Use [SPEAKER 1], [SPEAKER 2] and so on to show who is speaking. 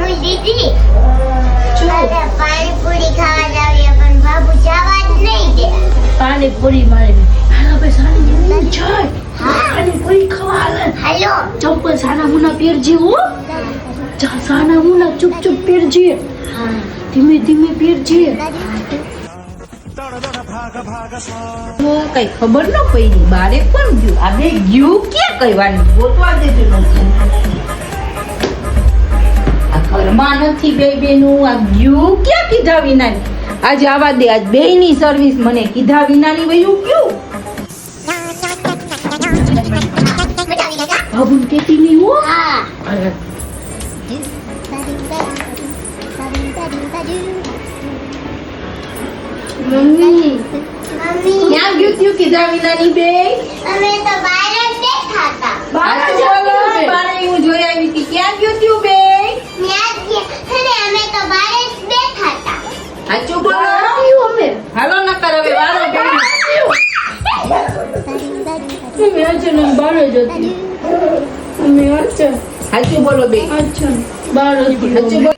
[SPEAKER 1] દીદી અરે પાણીપુરી ખાવા જાવીએ પણ બાબુ જવા જ નહીં દે.
[SPEAKER 2] પાણીપુરી મારે હાલો બે સાની જવું છે. પાણીપુરી ખાવા હાલો. ચપ્પલ સાના મુના પહેરજે હો. સાના મુના ચૂપ ચૂપ પહેરજે. ધીમે ધીમે પહેરજે. કઈ ખબર ન પડી બારે કોણ ગયું આ બે ગયું ક્યાં કહેવાનું ગોતવા દેજો નથી. આ ઘરમાં નથી બે બેનું આ ગયું ક્યાં કીધા વિના. આજે આવા દે આજ બેયની સર્વિસ મને કીધા વિનાની વયું ગયું. બાબુ કેતી નહીં હો. મમ્મી ક્યાં ગયું તું કીધા વિનાની બે.
[SPEAKER 1] અમે તો બહાર જ બેઠા હતા.
[SPEAKER 2] બહાર હું જોઈ આવી હતી. ક્યાં ગયું તું બે.
[SPEAKER 1] અમે તો બહાર જ બેઠા હતા.
[SPEAKER 2] સાચું બોલો. અમે હાલો નકર હવે વારો અમે આજે ને બહાર જ હતી. અમે અચ્છા સાચું બોલો બે. અચ્છા બહાર હતી. સાચું બોલો.